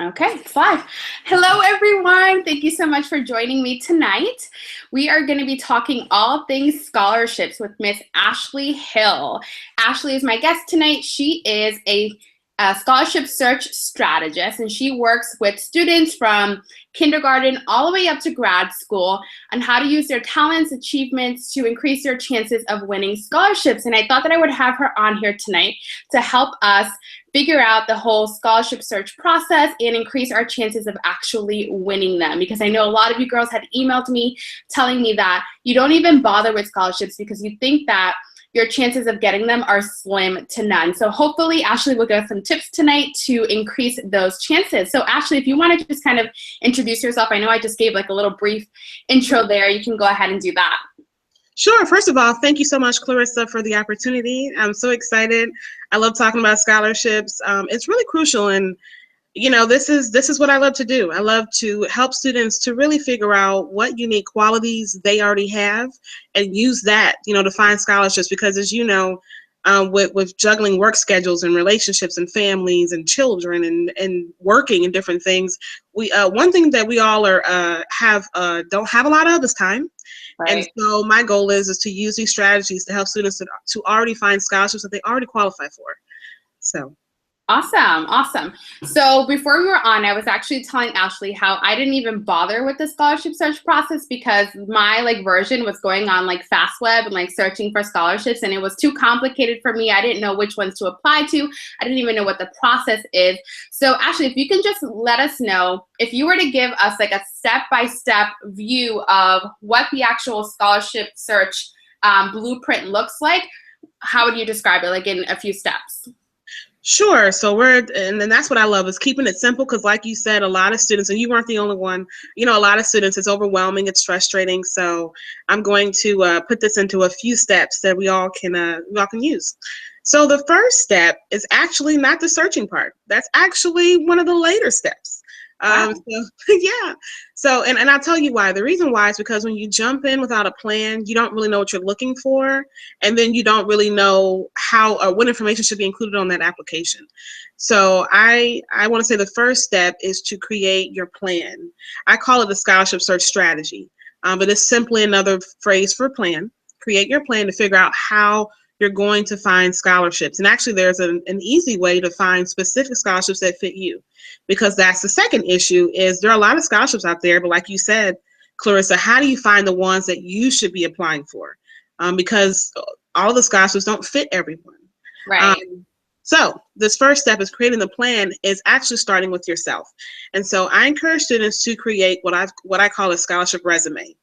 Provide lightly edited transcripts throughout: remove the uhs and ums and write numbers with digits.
Okay, slide. Hello, everyone. Thank you so much for joining me tonight. We are going to be talking all things scholarships with Miss Ashley Hill. Ashley is my guest tonight. She is a scholarship search strategist, and she works with students from kindergarten all the way up to grad school on how to use their talents, achievements to increase their chances of winning scholarships. And I thought that I would have her on here tonight to help us figure out the whole scholarship search process and increase our chances of actually winning them. Because I know a lot of you girls had emailed me telling me that you don't even bother with scholarships because you think that your chances of getting them are slim to none. So hopefully Ashley will give us some tips tonight to increase those chances. So Ashley, if you want to just kind of introduce yourself, I know I just gave like a little brief intro there. You can go ahead and do that. Sure. First of all, thank you so much, Clarissa, for the opportunity. I'm so excited. I love talking about scholarships. It's really crucial, and this is what I love to do. I love to help students to really figure out what unique qualities they already have and use that, to find scholarships. Because as you know, with juggling work schedules and relationships and families and children and working and different things, we one thing that we all are don't have a lot of is time. Right. And so my goal is to use these strategies to help students to already find scholarships that they already qualify for. So. Awesome. So before we were on, I was actually telling Ashley how I didn't even bother with the scholarship search process because my version was going on FastWeb and searching for scholarships, and it was too complicated for me. I didn't know which ones to apply to. I didn't even know what the process is. So Ashley, if you can just let us know, if you were to give us a step-by-step view of what the actual scholarship search blueprint looks like, how would you describe it, in a few steps? Sure. So and that's what I love, is keeping it simple, because like you said, a lot of students, and you weren't the only one, a lot of students, it's overwhelming, it's frustrating. So I'm going to put this into a few steps that we all can use. So the first step is actually not the searching part. That's actually one of the later steps. Wow. So and I'll tell you why. The reason why is because when you jump in without a plan, you don't really know what you're looking for, and then you don't really know how or what information should be included on that application. So I want to say the first step is to create your plan. I call it the scholarship search strategy, but it's simply another phrase for plan. Create your plan to figure out how you're going to find scholarships. And actually there's an easy way to find specific scholarships that fit you, because that's the second issue. Is there are a lot of scholarships out there, but like you said, Clarissa, how do you find the ones that you should be applying for? Because all of the scholarships don't fit everyone. Right. So this first step is creating the plan, is actually starting with yourself. And so I encourage students to create what I call a scholarship resume.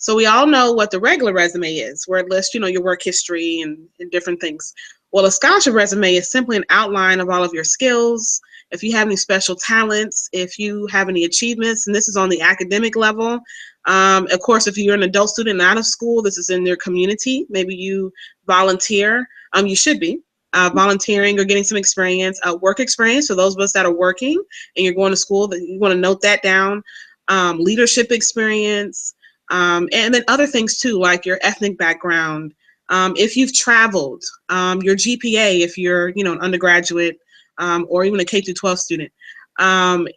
So we all know what the regular resume is, where it lists, your work history and different things. Well, a scholarship resume is simply an outline of all of your skills, if you have any special talents, if you have any achievements, and this is on the academic level. Of course, if you're an adult student out of school, this is in your community. Maybe you volunteer. You should be volunteering or getting some experience, work experience. So those of us that are working and you're going to school, that you want to note that down. Leadership experience. And then other things too, like your ethnic background, if you've traveled, your GPA, if you're, an undergraduate, or even a K-12 student,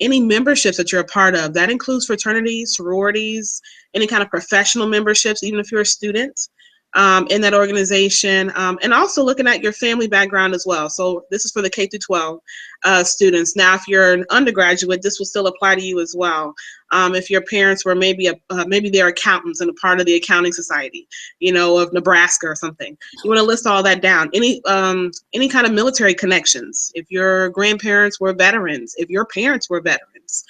any memberships that you're a part of. That includes fraternities, sororities, any kind of professional memberships, even if you're a student in that organization, and also looking at your family background as well. So this is for the K-12 students. Now, if you're an undergraduate, this will still apply to you as well. If your parents were maybe they're accountants and a part of the accounting society, of Nebraska or something, you want to list all that down. Any kind of military connections. If your grandparents were veterans, if your parents were veterans,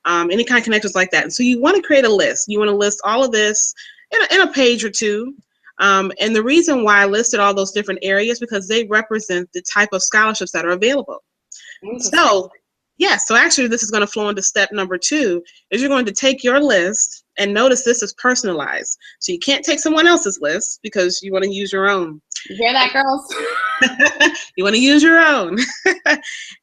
any kind of connections like that. And so you want to create a list. You want to list all of this in a page or two. And the reason why I listed all those different areas, because they represent the type of scholarships that are available. So actually this is going to flow into step number 2, is you're going to take your list, and notice this is personalized. So you can't take someone else's list because you want to use your own. You hear that, girls? You want to use your own.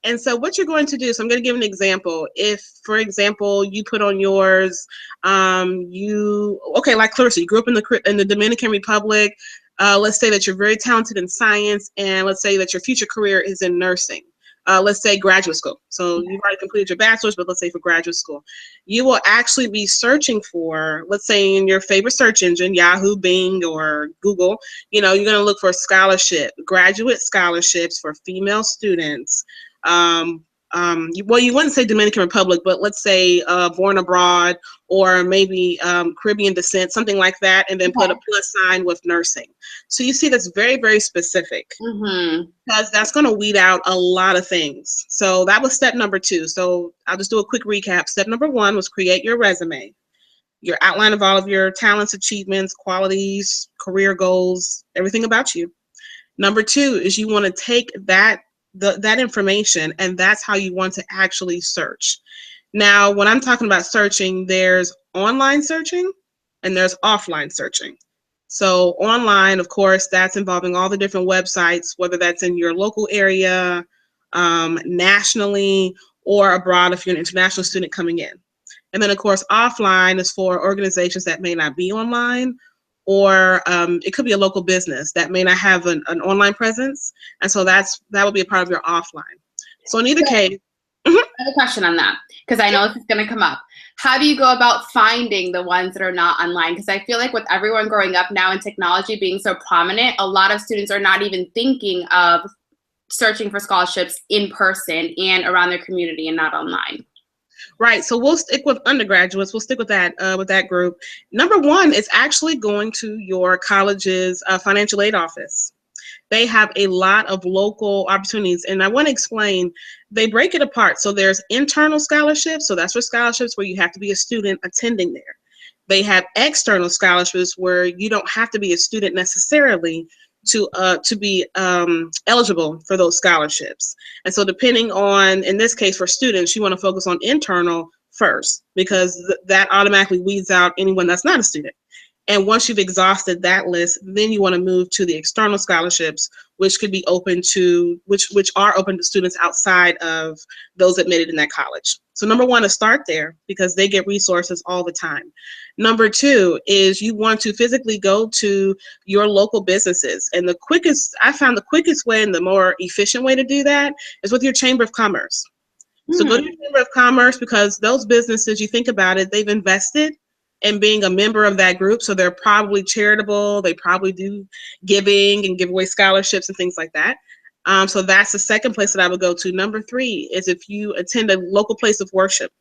And so what you're going to do, so I'm going to give an example. If, for example, you put on yours, like Clarissa, you grew up in the Dominican Republic. Let's say that you're very talented in science, and let's say that your future career is in nursing. let's say graduate school. So you've already completed your bachelor's, but let's say for graduate school, you will actually be searching for, let's say in your favorite search engine, Yahoo, Bing, or Google, you're going to look for graduate scholarships for female students. Well, you wouldn't say Dominican Republic, but let's say born abroad, or maybe Caribbean descent, something like that, and then put a plus sign with nursing. So you see that's very, very specific, because that's going to weed out a lot of things. So that was step number 2. So I'll just do a quick recap. Step number 1 was create your resume, your outline of all of your talents, achievements, qualities, career goals, everything about you. Number 2 is you want to take that information, and that's how you want to actually search. Now, when I'm talking about searching, there's online searching and there's offline searching. So online, of course, that's involving all the different websites, whether that's in your local area, nationally, or abroad if you're an international student coming in. And then, of course, offline is for organizations that may not be online, or it could be a local business that may not have an online presence. And so that would be a part of your offline. So in either case. I have a question on that, because I know this is going to come up. How do you go about finding the ones that are not online? Because I feel like with everyone growing up now and technology being so prominent, a lot of students are not even thinking of searching for scholarships in person and around their community and not online. Right. So we'll stick with undergraduates. We'll stick with that group. Number 1 is actually going to your college's financial aid office. They have a lot of local opportunities, and I want to explain. They break it apart. So there's internal scholarships. So that's for scholarships where you have to be a student attending there. They have external scholarships where you don't have to be a student necessarily to be eligible for those scholarships. And so depending on, in this case for students, you want to focus on internal first, because that automatically weeds out anyone that's not a student. And once you've exhausted that list, then you want to move to the external scholarships, which could be open to, which are open to students outside of those admitted in that college. So number 1 is start there, because they get resources all the time. Number 2 is you want to physically go to your local businesses. And I found the quickest way and the more efficient way to do that is with your Chamber of Commerce. So go to your Chamber of Commerce, because those businesses, you think about it, they've invested in being a member of that group. So they're probably charitable. They probably do giving and give away scholarships and things like that. So that's the second place that I would go to. Number 3 is if you attend a local place of worship,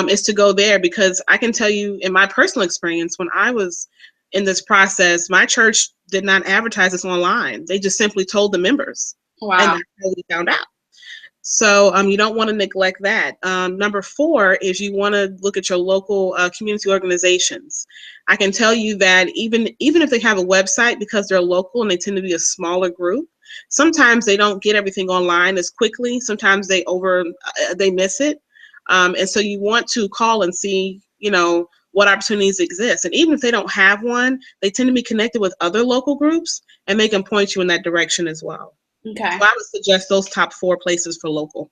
is to go there, because I can tell you in my personal experience, when I was in this process, my church did not advertise this online. They just simply told the members. Wow. And that's how we found out. So you don't want to neglect that. Number 4 is you want to look at your local community organizations. I can tell you that even if they have a website, because they're local and they tend to be a smaller group, sometimes they don't get everything online as quickly. Sometimes they miss it. And so you want to call and see, what opportunities exist. And even if they don't have one, they tend to be connected with other local groups, and they can point you in that direction as well. Okay. So I would suggest those top 4 places for local.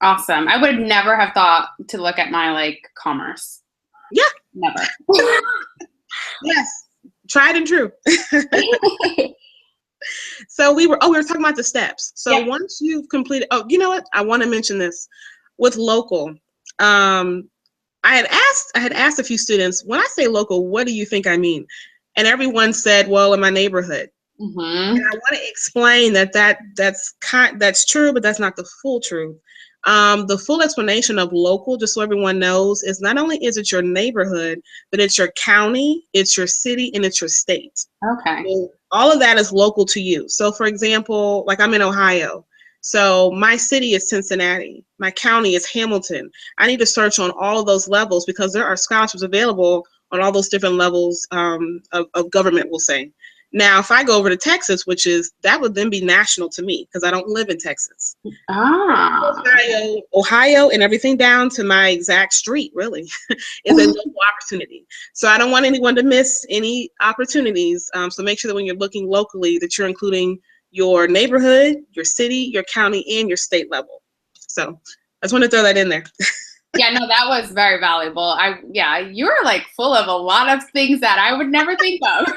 Awesome. I would never have thought to look at my commerce. Yeah. Never. Yes. Tried and true. So we were talking about the steps. So once you've completed, you know what? I want to mention this with local. I had asked a few students, when I say local, what do you think I mean? And everyone said, well, in my neighborhood. And I want to explain that's true, but that's not the full truth. The full explanation of local, just so everyone knows, is not only is it your neighborhood, but it's your county, it's your city, and it's your state. Okay. So all of that is local to you. So for example, like I'm in Ohio. So my city is Cincinnati. My county is Hamilton. I need to search on all of those levels, because there are scholarships available on all those different levels of government, we'll say. Now, if I go over to Texas, that would then be national to me, because I don't live in Texas. Ohio, and everything down to my exact street, really, is a local opportunity. So I don't want anyone to miss any opportunities. So make sure that when you're looking locally, that you're including your neighborhood, your city, your county, and your state level. So I just want to throw that in there. Yeah, no, that was very valuable. You're full of a lot of things that I would never think of.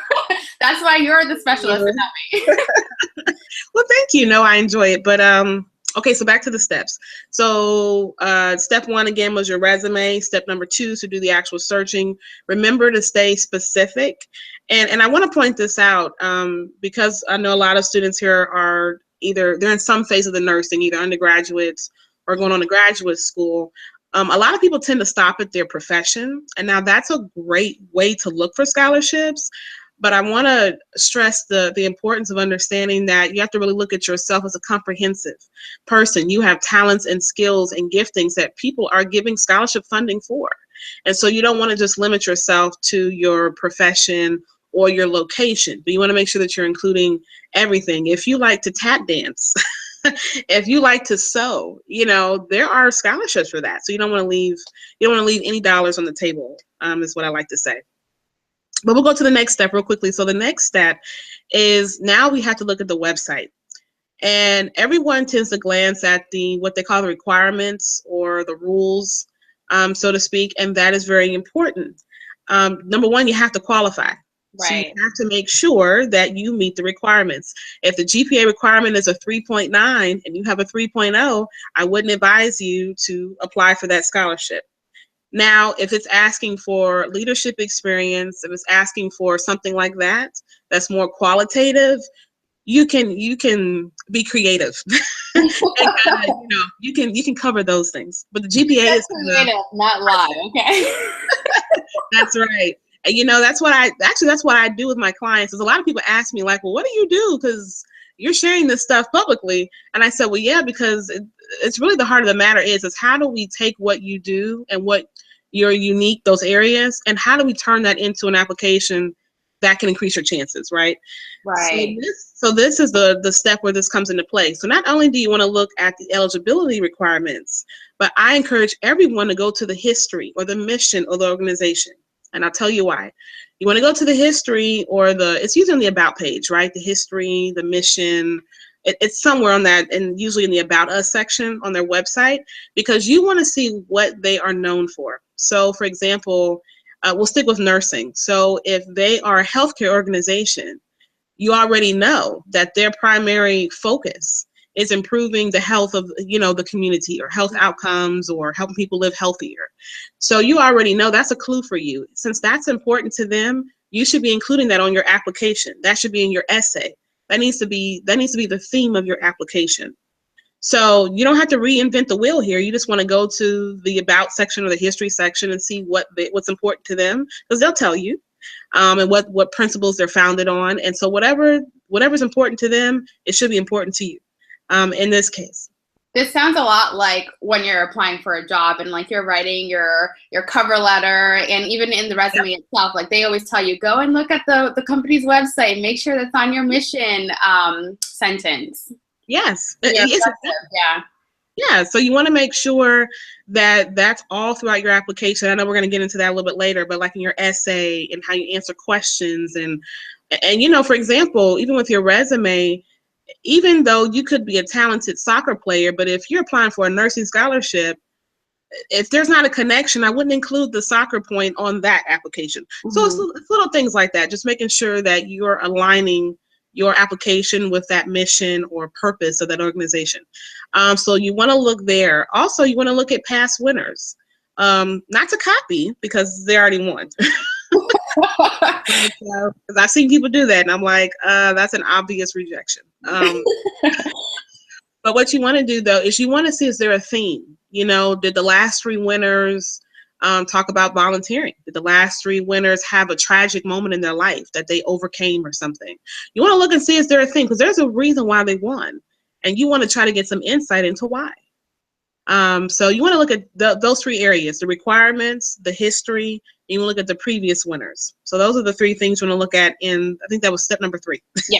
That's why you're the specialist in that way. Well, thank you. No, I enjoy it. But Okay, so back to the steps. So step one, again, was your resume. Step number two is to do the actual searching. Remember to stay specific. And I want to point this out because I know a lot of students here are either, they're in some phase of the nursing, either undergraduates or going on to graduate school. A lot of people tend to stop at their profession. And now that's a great way to look for scholarships. But I want to stress the importance of understanding that you have to really look at yourself as a comprehensive person. You have talents and skills and giftings that people are giving scholarship funding for. And so you don't want to just limit yourself to your profession or your location, but you want to make sure that you're including everything. If you like to tap dance, if you like to sew, there are scholarships for that. So you don't want to leave any dollars on the table, is what I like to say. But we'll go to the next step real quickly. So the next step is now we have to look at the website. And everyone tends to glance at what they call the requirements or the rules, so to speak, and that is very important. Number one, you have to qualify. Right. So you have to make sure that you meet the requirements. If the GPA requirement is a 3.9 and you have a 3.0, I wouldn't advise you to apply for that scholarship. Now, if it's asking for leadership experience, if it's asking for something like that, that's more qualitative, you can be creative and kind of, you can cover those things. But the GPA is creative, not lie. Okay. That's right. And that's what I do with my clients. Is a lot of people ask me like, well, what do you do? Because you're sharing this stuff publicly. And I said, well, yeah, because it's really the heart of the matter is how do we take what you do and what you're unique, those areas, and how do we turn that into an application that can increase your chances, right? Right. So this is the step where this comes into play. So not only do you want to look at the eligibility requirements, but I encourage everyone to go to the history or the mission of the organization. And I'll tell you why. You want to go to the history or it's usually on the about page, right? The history, the mission, it's somewhere on that, and usually in the About Us section on their website, because you want to see what they are known for. So for example, we'll stick with nursing. So if they are a healthcare organization, you already know that their primary focus is improving the health of the community, or health outcomes, or helping people live healthier. So you already know that's a clue for you. Since that's important to them, you should be including that on your application. That should be in your essay. That needs to be the theme of your application. So you don't have to reinvent the wheel here. You just want to go to the About section or the History section and see what's important to them, because they'll tell you, and what principles they're founded on. And so whatever's important to them, it should be important to you, in this case. This sounds a lot like when you're applying for a job and like you're writing your cover letter, and even in the resume itself, like they always tell you, go and look at the company's website, make sure that's on your mission sentence. Yes. Yeah. Yeah, so you want to make sure that that's all throughout your application. I know we're going to get into that a little bit later, but like in your essay and how you answer questions and for example, even with your resume, even though you could be a talented soccer player, but if you're applying for a nursing scholarship, if there's not a connection, I wouldn't include the soccer point on that application. Mm-hmm. So it's little things like that, just making sure that you're aligning your application with that mission or purpose of that organization. So you want to look there. Also, you want to look at past winners, not to copy because they already won. Because I've seen people do that, and I'm like, that's an obvious rejection. But what you want to do, though, is you want to see, is there a theme? Did the last three winners talk about volunteering? Did the last three winners have a tragic moment in their life that they overcame or something? You want to look and see, is there a thing? Because there's a reason why they won, and you want to try to get some insight into why. So you want to look at those three areas: the requirements, the history, and you want to look at the previous winners. So those are the three things you want to look at I think that was step number 3. Yeah.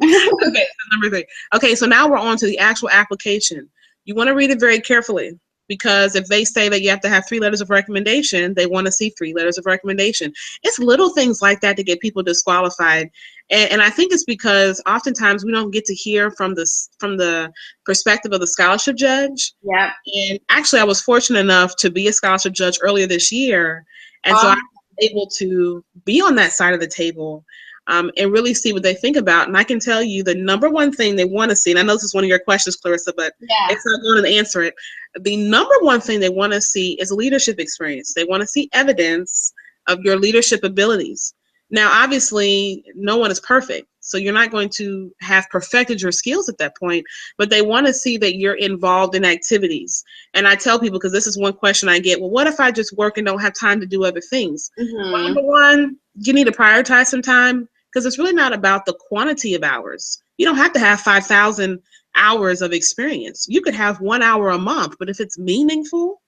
Okay, step number 3. Okay, so now we're on to the actual application. You want to read it very carefully, because if they say that you have to have 3 letters of recommendation, they want to see 3 letters of recommendation. It's little things like that to get people disqualified. And I think it's because oftentimes we don't get to hear from the perspective of the scholarship judge. Yeah. And actually, I was fortunate enough to be a scholarship judge earlier this year. And so I was able to be on that side of the table. and really see what they think about. And I can tell you the number one thing they want to see, and I know this is one of your questions, Clarissa, but Yeah. it's not going to answer it. The number one thing they want to see is leadership experience. They want to see evidence of your leadership abilities. Now, obviously, no one is perfect, so you're not going to have perfected your skills at that point, but they want to see that you're involved in activities. And I tell people, because this is one question I get, well, what if I just work and don't have time to do other things? Well, Mm-hmm. number one, you need to prioritize some time, because it's really not about the quantity of hours. You don't have to have 5,000 hours of experience. You could have 1 hour a month, but if it's meaningful,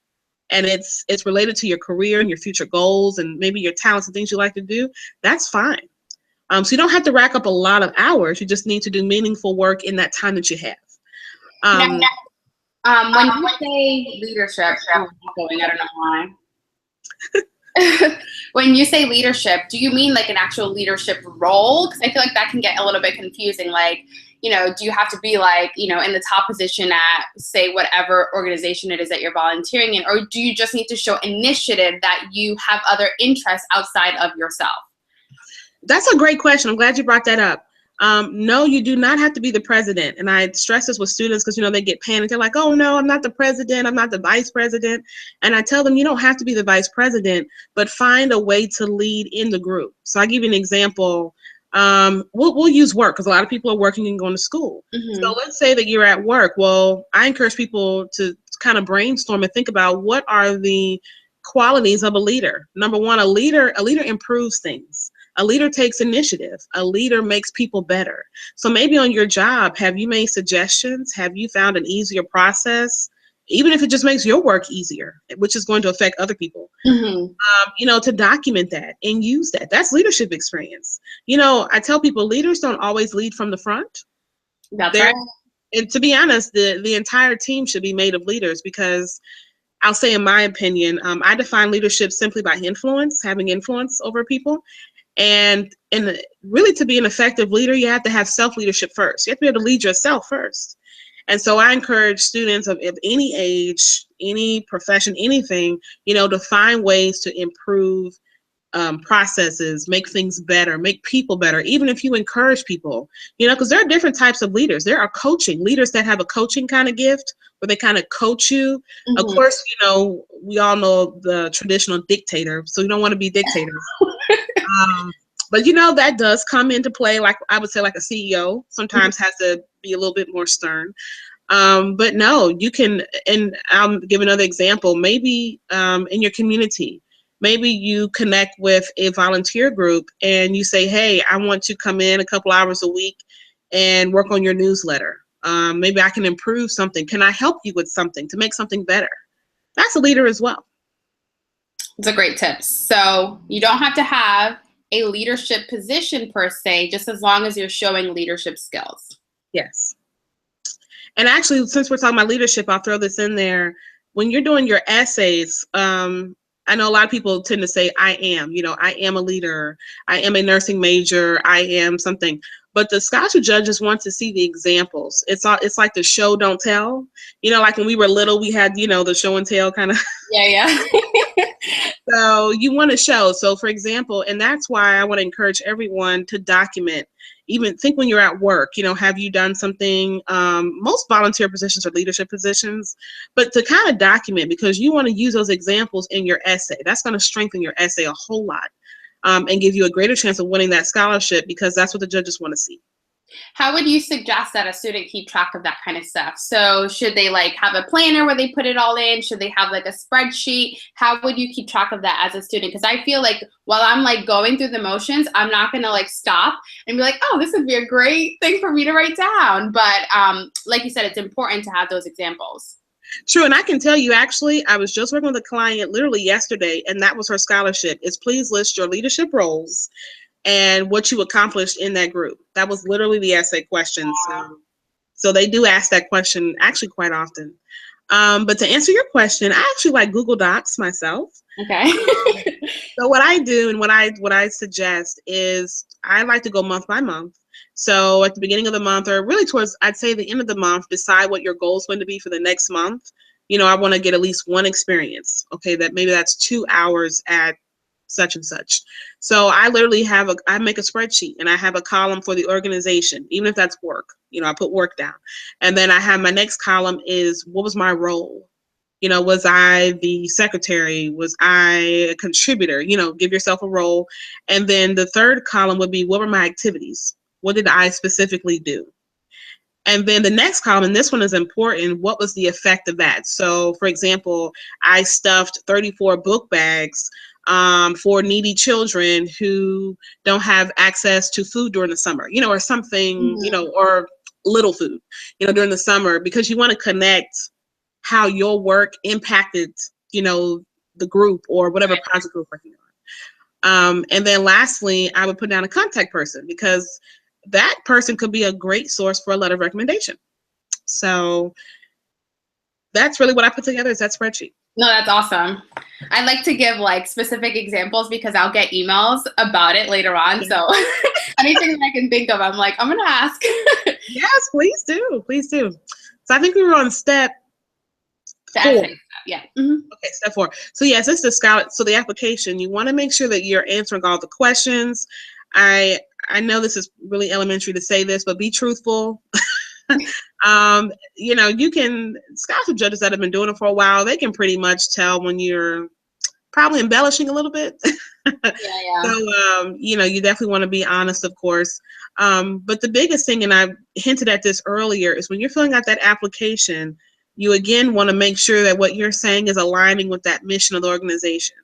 and it's related to your career and your future goals and maybe your talents and things you like to do, that's fine. So you don't have to rack up a lot of hours. You just need to do meaningful work in that time that you have. Now, when you say leadership, oh, I'm going, I don't know why. When you say leadership, do you mean like an actual leadership role? Because I feel like that can get a little bit confusing. Like, you know, do you have to be like, you know, in the top position at, say, whatever organization it is that you're volunteering in? Or do you just need to show initiative that you have other interests outside of yourself? That's a great question. I'm glad you brought that up. No, you do not have to be the president. And I stress this with students because, you know, they get panicked. They're like, oh, no, I'm not the president. I'm not the vice president. And I tell them you don't have to be the vice president, but find a way to lead in the group. So I'll give you an example. We'll use work because a lot of people are working and going to school. Mm-hmm. So let's say that you're at work. Well, I encourage people to kind of brainstorm and think about what are the qualities of a leader. Number one, a leader improves things. A leader takes initiative. A leader makes people better. So maybe on your job, have you made suggestions? Have you found an easier process? Even if it just makes your work easier, which is going to affect other people, you know, to document that and use that. That's leadership experience. You know, I tell people leaders don't always lead from the front. That's right. And to be honest, the entire team should be made of leaders because I'll say, in my opinion, I define leadership simply by influence, having influence over people. And really, to be an effective leader, you have to have self-leadership first. You have to be able to lead yourself first. And so I encourage students of any age, any profession, anything, you know, to find ways to improve processes, make things better, make people better, even if you encourage people, you know, because there are different types of leaders. There are coaching leaders that have a coaching kind of gift where they kind of coach you. Of course, you know, we all know the traditional dictator, so you don't want to be dictators. But, you know, that does come into play. Like I would say, like a CEO sometimes has to be a little bit more stern. But no, you can, and I'll give another example. Maybe in your community, maybe you connect with a volunteer group and you say, hey, I want to come in a couple hours a week and work on your newsletter. Maybe I can improve something. Can I help you with something to make something better? That's a leader as well. It's a great tip. So you don't have to have a leadership position per se, just as long as you're showing leadership skills. Yes. And actually, since we're talking about leadership, I'll throw this in there. When you're doing your essays, I know a lot of people tend to say, I am a leader, I am a nursing major, I am something. But the scholarship judges want to see the examples. It's like the show, don't tell. You know, like when we were little, we had, you know, the show and tell kind of. Yeah. So you want to show. So for example, and that's why I want to encourage everyone to document. Even think when you're at work, you know, have you done something? Most volunteer positions are leadership positions, but to kind of document, because you want to use those examples in your essay. That's going to strengthen your essay a whole lot and give you a greater chance of winning that scholarship, because that's what the judges want to see. How would you suggest that a student keep track of that kind of stuff? So should they like have a planner where they put it all in? Should they have like a spreadsheet? How would you keep track of that as a student? Because I feel like while I'm like going through the motions, I'm not going to like stop and be like, oh, this would be a great thing for me to write down. But like you said, it's important to have those examples. True, and I can tell you, actually, I was just working with a client literally yesterday, and that was her scholarship, is please list your leadership roles and what you accomplished in that group. That was literally the essay question. So they do ask that question actually quite often. But to answer your question, I actually like Google Docs myself. Okay. So what I do and what I suggest is I like to go month by month. So at the beginning of the month, or really towards, I'd say the end of the month, decide what your goal is going to be for the next month. You know, I want to get at least one experience. Okay, that maybe that's 2 hours at such and such. So I literally I make a spreadsheet and I have a column for the organization, even if that's work. I put work down. And then I have my next column is, what was my role? Was I the secretary? Was I a contributor? Give yourself a role. And then the third column would be, what were my activities? What did I specifically do? And then the next column, and this one is important, what was the effect of that? So, for example, I stuffed 34 book bags for needy children who don't have access to food during the summer, or something, or little food, during the summer, because you want to connect how your work impacted, the group or whatever project we're working on. And then lastly, I would put down a contact person, because that person could be a great source for a letter of recommendation. So that's really what I put together, is that spreadsheet. No, that's awesome. I'd like to give like specific examples because I'll get emails about it later on. Yeah. So anything that I can think of, I'm like, I'm going to ask. Yes, please do. Please do. So I think we were on step 4. Yeah. Mm-hmm. Okay, step 4. So yes, it's the Scholarship. So the application, you want to make sure that you're answering all the questions. I know this is really elementary to say this, but be truthful. You can, scholarship judges that have been doing it for a while, they can pretty much tell when you're probably embellishing a little bit. Yeah. So, you definitely want to be honest, of course. But the biggest thing, and I hinted at this earlier, is when you're filling out that application, you again want to make sure that what you're saying is aligning with that mission of the organization.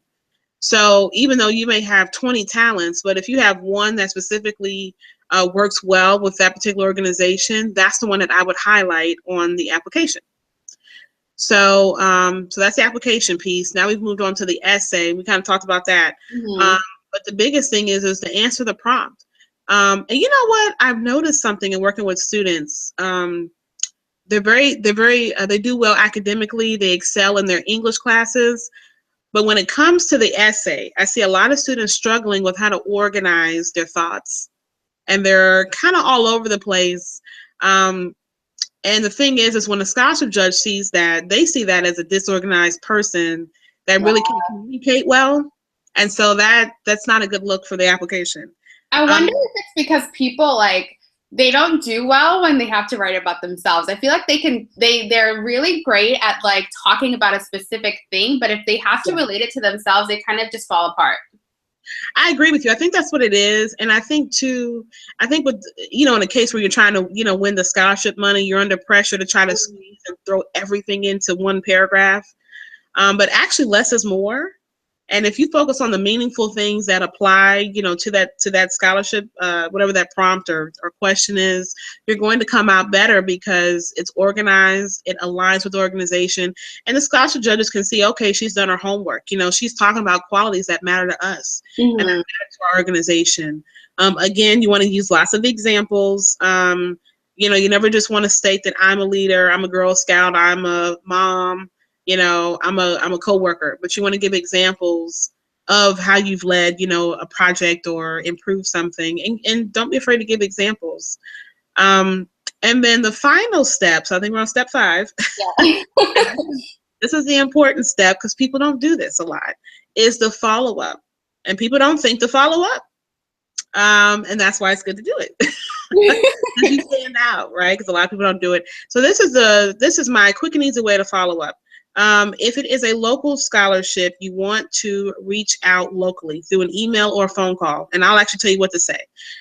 So even though you may have 20 talents, but if you have one that specifically works well with that particular organization, that's the one that I would highlight on the application. So so that's the application piece. Now we've moved on to the essay. We kind of talked about that. Mm-hmm. But the biggest thing is to answer the prompt. And you know what? I've noticed something in working with students. They do well academically. They excel in their English classes. But when it comes to the essay, I see a lot of students struggling with how to organize their thoughts. And they're kind of all over the place. And the thing is when a scholarship judge sees that, they see that as a disorganized person that really can communicate well. And so that's not a good look for the application. I wonder if it's because people they don't do well when they have to write about themselves. I feel like they're really great at talking about a specific thing, but if they have to relate it to themselves, they kind of just fall apart. I agree with you. I think that's what it is. And I think with, in a case where you're trying to, win the scholarship money, you're under pressure to try to squeeze and throw everything into one paragraph. But actually less is more. And if you focus on the meaningful things that apply, to that scholarship, whatever that prompt or question is, you're going to come out better because it's organized, it aligns with the organization, and the scholarship judges can see, okay, she's done her homework. She's talking about qualities that matter to us and that matter to our organization. Again, you want to use lots of examples. You never just want to state that I'm a leader, I'm a Girl Scout, I'm a mom. I'm a coworker, but you want to give examples of how you've led, a project or improved something, and don't be afraid to give examples. And then the final steps, I think we're on step 5. Yeah. This is the important step because people don't do this a lot, is the follow-up. And people don't think to follow up. And that's why it's good to do it. You stand out, right? Because a lot of people don't do it. So this is my quick and easy way to follow up. If it is a local scholarship, you want to reach out locally through an email or a phone call, and I'll actually tell you what to say.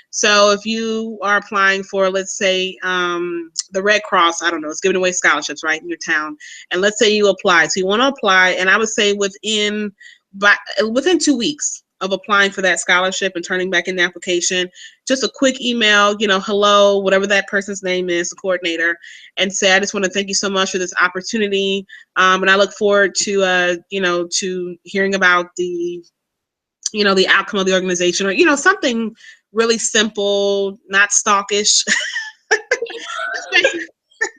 So if you are applying for, let's say, the Red Cross, I don't know, it's giving away scholarships, right, in your town, and let's say you apply. So you want to apply, and I would say within 2 weeks of applying for that scholarship and turning back in the application, just a quick email, hello, whatever that person's name is, the coordinator, and say, I just want to thank you so much for this opportunity. And I look forward to, to hearing about the outcome of the organization, or, something really simple, not stalkish.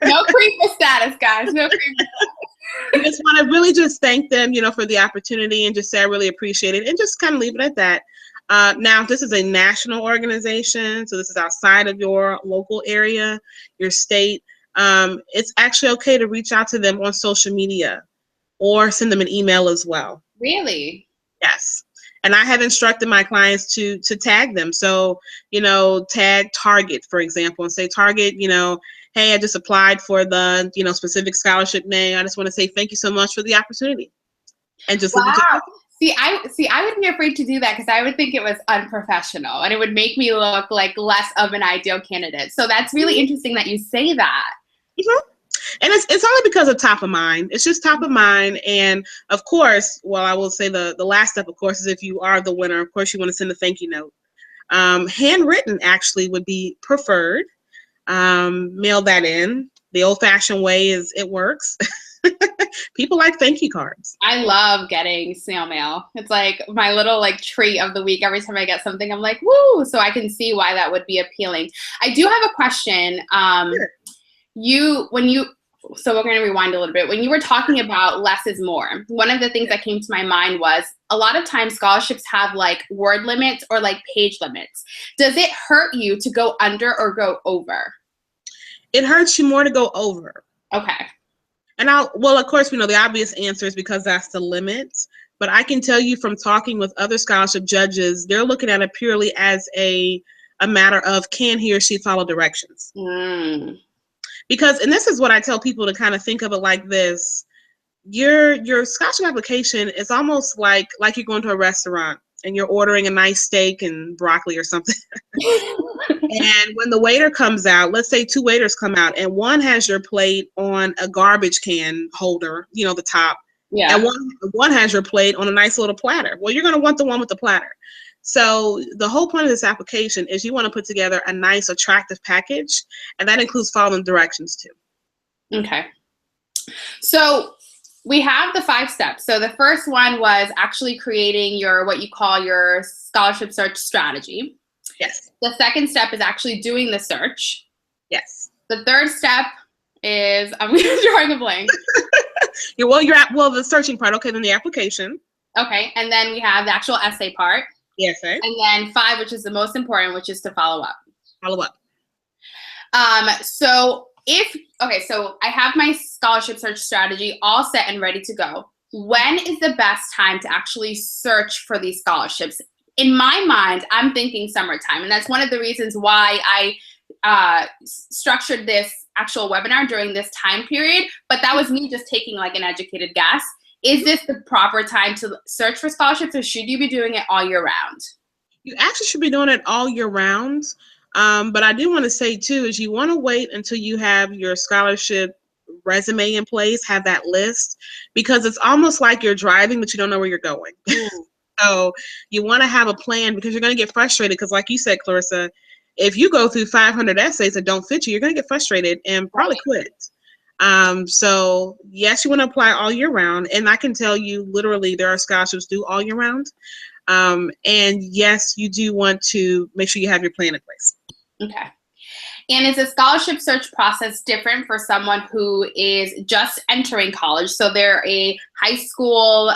No creeper status, guys. No creeper status. I just want to really just thank them, for the opportunity, and just say I really appreciate it, and just kind of leave it at that. Now, if this is a national organization, so this is outside of your local area, your state, it's actually okay to reach out to them on social media or send them an email as well. Really? Yes. And I have instructed my clients to tag them. So, tag Target, for example, and say, Target, hey, I just applied for the, specific scholarship name. I just want to say thank you so much for the opportunity. And just leave it to Wow. I would be afraid to do that because I would think it was unprofessional and it would make me look like less of an ideal candidate. So that's really interesting that you say that. Mm-hmm. And it's only because of top of mind. It's just top of mind. And of course, well, I will say the last step, of course, is if you are the winner, of course, you want to send a thank you note. Handwritten actually would be preferred. Mail that in. The old-fashioned way is it works. People like thank you cards. I love getting snail mail. It's like my little like treat of the week. Every time I get something, I'm like, woo! So I can see why that would be appealing. I do have a question. Sure. So we're going to rewind a little bit. When you were talking about less is more, one of the things that came to my mind was a lot of times scholarships have like word limits or like page limits. Does it hurt you to go under or go over? It hurts you more to go over. Okay. And of course, we know the obvious answer is because that's the limit. But I can tell you from talking with other scholarship judges, they're looking at it purely as a matter of can he or she follow directions. Because, and this is what I tell people to kind of think of it like this, your scholarship application is almost like you're going to a restaurant and you're ordering a nice steak and broccoli or something. And when the waiter comes out, let's say 2 waiters come out and one has your plate on a garbage can holder, the top. Yeah. And one has your plate on a nice little platter. Well, you're going to want the one with the platter. So the whole point of this application is you want to put together a nice, attractive package, and that includes following directions too. Okay. So we have the 5 steps. So the first one was actually creating what you call your scholarship search strategy. Yes. The second step is actually doing the search. Yes. The third step is, I'm drawing a blank. The searching part. Okay, then the application. Okay, and then we have the actual essay part. Yes, sir. And then 5, which is the most important, which is to follow up. Follow up. So I have my scholarship search strategy all set and ready to go. When is the best time to actually search for these scholarships? In my mind, I'm thinking summertime, and that's one of the reasons why I structured this actual webinar during this time period, but that was me just taking like an educated guess. Is this the proper time to search for scholarships, or should you be doing it all year round? You actually should be doing it all year round. But I do want to say too, is you want to wait until you have your scholarship resume in place, have that list, because it's almost like you're driving, but you don't know where you're going. So you want to have a plan, because you're going to get frustrated. Because like you said, Clarissa, if you go through 500 essays that don't fit you, you're going to get frustrated and probably quit. So yes, you want to apply all year round. And I can tell you literally there are scholarships due all year round. And yes, you do want to make sure you have your plan in place. Okay. And is the scholarship search process different for someone who is just entering college? So they're a high school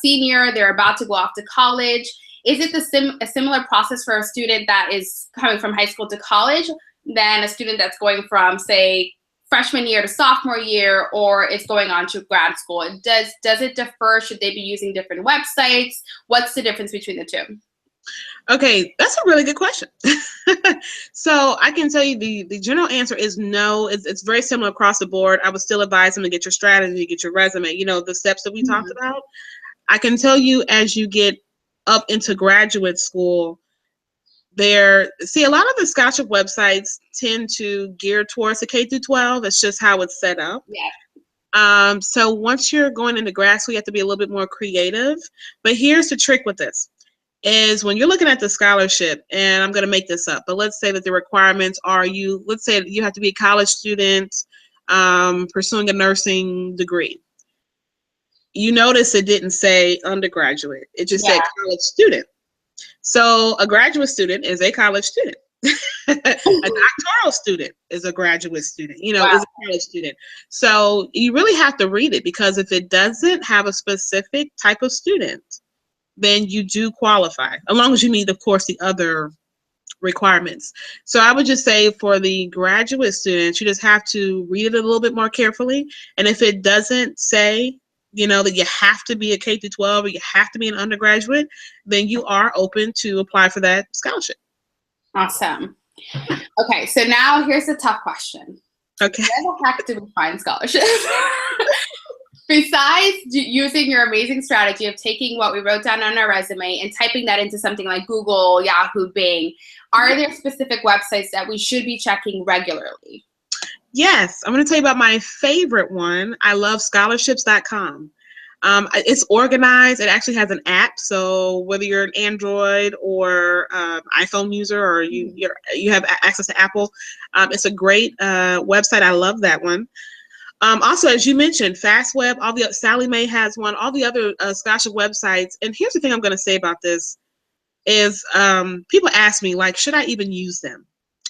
senior, they're about to go off to college. Is it a similar process for a student that is coming from high school to college than a student that's going from, say, freshman year to sophomore year, or is going on to grad school? Does it differ? Should they be using different websites? What's the difference between the two? Okay, that's a really good question. So I can tell you the general answer is no. It's very similar across the board. I would still advise them to get your strategy, get your resume, the steps that we talked about. I can tell you as you get up into graduate school, a lot of the scholarship websites tend to gear towards the K through 12. It's just how it's set up. Yeah. So once you're going into grad school, you have to be a little bit more creative. But here's the trick with this. Is when you're looking at the scholarship, and I'm going to make this up, but let's say that the requirements are let's say you have to be a college student pursuing a nursing degree. You notice it didn't say undergraduate. It just said college student. So a graduate student is a college student. A doctoral student is a graduate student, is a college student. So you really have to read it, because if it doesn't have a specific type of student, then you do qualify, as long as you meet, of course, the other requirements. So I would just say for the graduate students, you just have to read it a little bit more carefully. And if it doesn't say that you have to be a K through 12 or you have to be an undergraduate, then you are open to apply for that scholarship. Awesome. Okay, so now here's a tough question. Okay. Where the heck do we find scholarships? Besides using your amazing strategy of taking what we wrote down on our resume and typing that into something like Google, Yahoo, Bing, are there specific websites that we should be checking regularly? Yes, I'm going to tell you about my favorite one. I love scholarships.com. It's organized. It actually has an app, so whether you're an Android or iPhone user or you have access to Apple, it's a great website. I love that one. Also, as you mentioned, FastWeb, Sally Mae has one, all the other scholarship websites. And here's the thing I'm going to say about this is people ask me, like, should I even use them?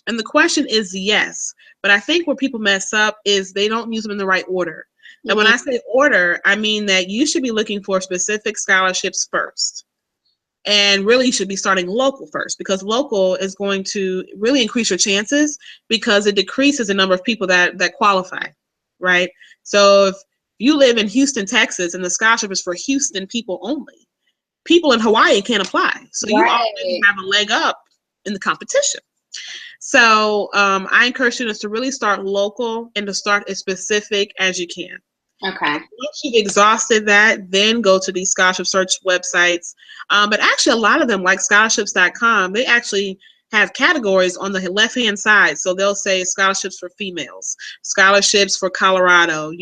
And the question is yes. But I think where people mess up is they don't use them in the right order. And when I say order, I mean that you should be looking for specific scholarships first. And really you should be starting local first, because local is going to really increase your chances because it decreases the number of people that qualify, right? So if you live in Houston, Texas, and the scholarship is for Houston people only, people in Hawaii can't apply. So you already have a leg up in the competition. So I encourage students to really start local and to start as specific as you can. Okay. Once you've exhausted that, then go to these scholarship search websites. But actually, a lot of them, like scholarships.com, they actually have categories on the left-hand side. So they'll say scholarships for females, scholarships for Colorado,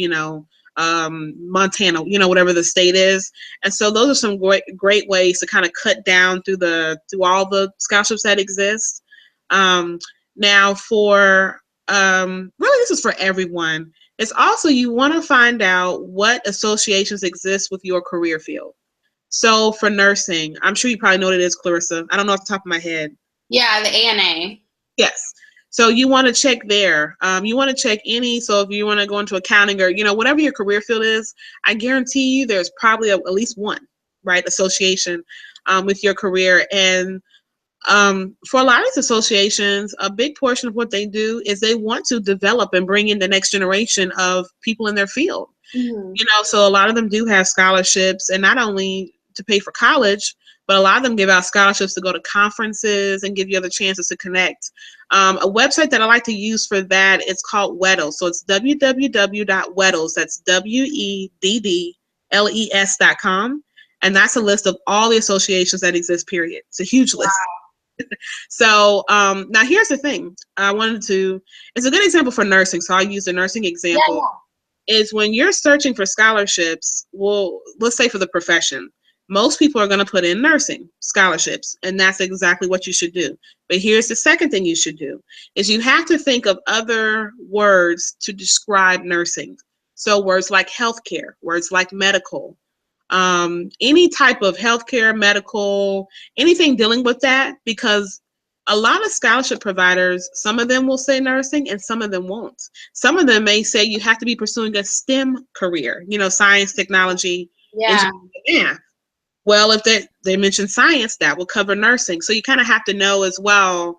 Montana, whatever the state is. And so those are some great ways to kind of cut down through all the scholarships that exist. Now for really, this is for everyone. It's also, you want to find out what associations exist with your career field. So for nursing, I'm sure you probably know what it is, Clarissa. I don't know off the top of my head. Yeah, the ANA. Yes. So you want to check there. You want to check so if you want to go into accounting or, whatever your career field is, I guarantee you there's probably at least one, right, association with your career. And for a lot of these associations, a big portion of what they do is they want to develop and bring in the next generation of people in their field. So a lot of them do have scholarships, and not only to pay for college, but a lot of them give out scholarships to go to conferences and give you other chances to connect. A website that I like to use for that is called Weddles. So it's www.weddles. That's WEDDLES.com. And that's a list of all the associations that exist, period. It's a huge list. So now here's the thing. It's a good example for nursing. So I'll use the nursing example. Is when you're searching for scholarships, well, let's say for the profession, most people are going to put in nursing scholarships, and that's exactly what you should do. But here's the second thing you should do, is you have to think of other words to describe nursing. So words like healthcare, words like medical, any type of healthcare, medical, anything dealing with that, because a lot of scholarship providers, some of them will say nursing and some of them won't. Some of them may say you have to be pursuing a STEM career, science, technology, engineering, math. Well, if they mention science, that will cover nursing. So you kind of have to know as well,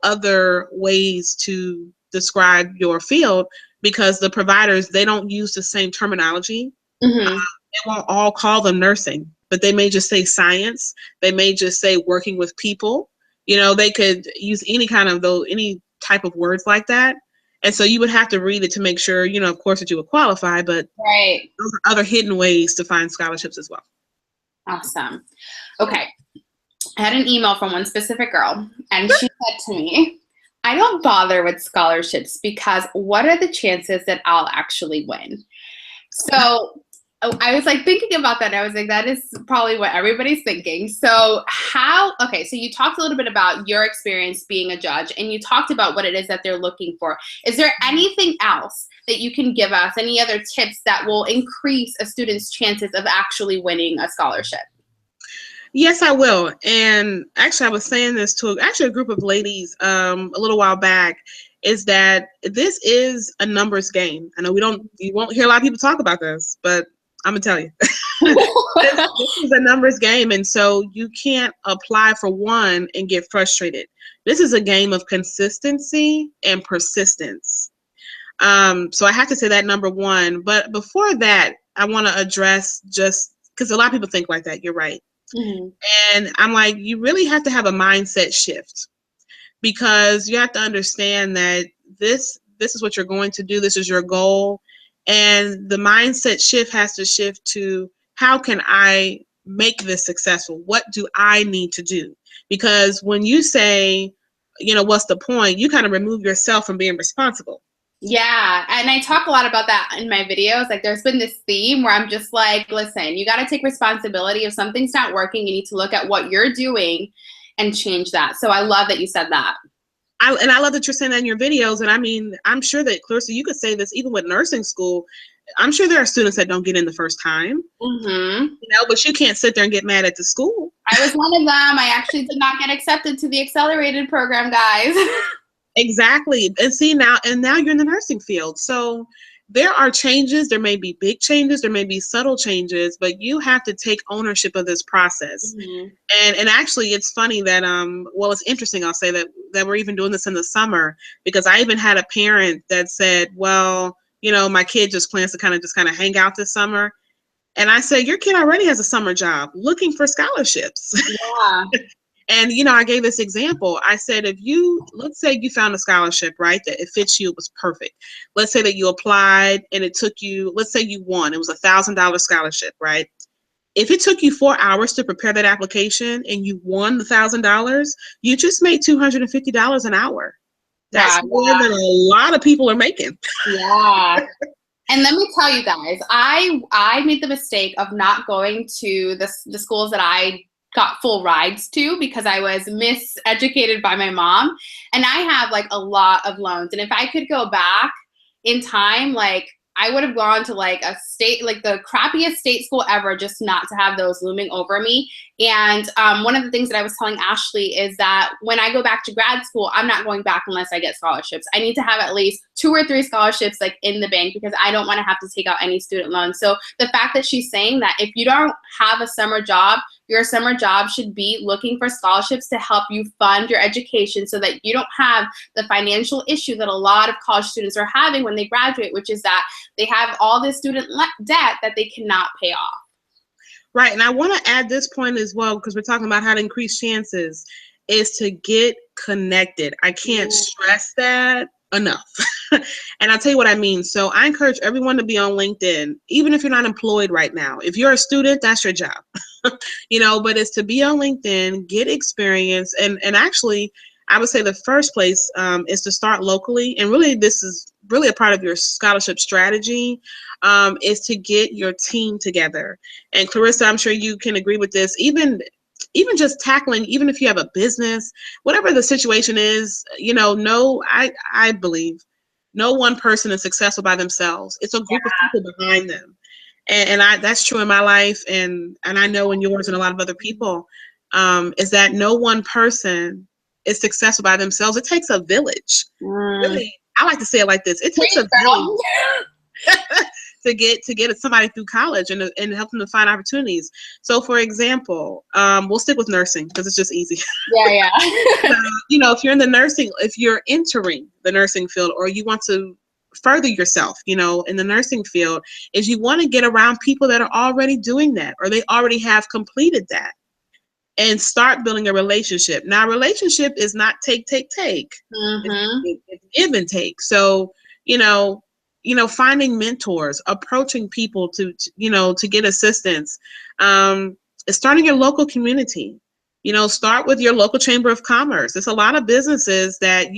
other ways to describe your field, because the providers, they don't use the same terminology. They won't all call them nursing, but they may just say science. They may just say working with people. They could use any type of words like that. And so you would have to read it to make sure, of course, that you would qualify, but those are other hidden ways to find scholarships as well. Awesome. Okay. I had an email from one specific girl, and she said to me, I don't bother with scholarships because what are the chances that I'll actually win? So I was thinking about that. And I was like, that is probably what everybody's thinking. So so you talked a little bit about your experience being a judge, and you talked about what it is that they're looking for. Is there anything else that you can give us, any other tips that will increase a student's chances of actually winning a scholarship? Yes, I will. And actually, I was saying this to a group of ladies a little while back, is that this is a numbers game. I know you won't hear a lot of people talk about this, but I'm gonna tell you, this is a numbers game, and so you can't apply for one and get frustrated. This is a game of consistency and persistence. So I have to say that, number one. But before that, I want to address, just because a lot of people think like that. You're right. Mm-hmm. And I'm like, you really have to have a mindset shift, because you have to understand that this is what you're going to do. This is your goal. And the mindset shift has to shift to, how can I make this successful? What do I need to do? Because when you say, what's the point? You kind of remove yourself from being responsible. Yeah, and I talk a lot about that in my videos. Like, there's been this theme where I'm just like, listen, you got to take responsibility. If something's not working, you need to look at what you're doing and change that. So I love that you said that. I love that you're saying that in your videos. And I mean, I'm sure that, Clarissa, you could say this even with nursing school. I'm sure there are students that don't get in the first time, Mm-hmm. but you can't sit there and get mad at the school. I was one of them. I actually did not get accepted to the accelerated program, guys. Exactly. And see, now you're in the nursing field. So there are changes. There may be big changes. There may be subtle changes, but you have to take ownership of this process. Mm-hmm. And actually, it's funny that well, it's interesting. I'll say that we're even doing this in the summer, because I even had a parent that said, well, my kid just plans to kind of hang out this summer. And I said, your kid already has a summer job looking for scholarships. Yeah. And, I gave this example. I said, let's say you found a scholarship, right, that it fits you, it was perfect. Let's say that you applied and it took you, let's say you won, it was $1,000 scholarship, right? If it took you 4 hours to prepare that application and you won the $1,000, you just made $250 an hour. That's Wow. more than a lot of people are making. Yeah. And let me tell you guys, I made the mistake of not going to the schools that I got full rides to, because I was miseducated by my mom. And I have like a lot of loans. And if I could go back in time, like, I would have gone to like a state, like the crappiest state school ever, just not to have those looming over me. And one of the things that I was telling Ashley is that when I go back to grad school, I'm not going back unless I get scholarships. I need to have at least 2 or 3 scholarships like in the bank, because I don't want to have to take out any student loans. So the fact that she's saying that if you don't have a summer job, your summer job should be looking for scholarships to help you fund your education, so that you don't have the financial issue that a lot of college students are having when they graduate, which is that they have all this student debt that they cannot pay off. Right. And I want to add this point as well, because we're talking about how to increase chances, is to get connected. I can't stress that enough. And I'll tell you what I mean. So I encourage everyone to be on LinkedIn, even if you're not employed right now. If you're a student, that's your job. But it's to be on LinkedIn, get experience. And actually, I would say the first place is to start locally. And really, this is really a part of your scholarship strategy, is to get your team together. And Clarissa, I'm sure you can agree with this. Even just tackling, even if you have a business, whatever the situation is, I believe no one person is successful by themselves. It's a group of people behind them. And that's true in my life, and I know in yours and a lot of other people, is that no one person is successful by themselves. It takes a village. Really, I like to say it like this: it takes a village to get somebody through college and help them to find opportunities. So, for example, we'll stick with nursing because it's just easy. Yeah. If you're entering the nursing field, or you want to further yourself, in the nursing field, is you want to get around people that are already doing that, or they already have completed that, and start building a relationship. Now, relationship is not take. Mm-hmm. It's give and take. So, finding mentors, approaching people to get assistance, starting your local community. Start with your local chamber of commerce. There's a lot of businesses that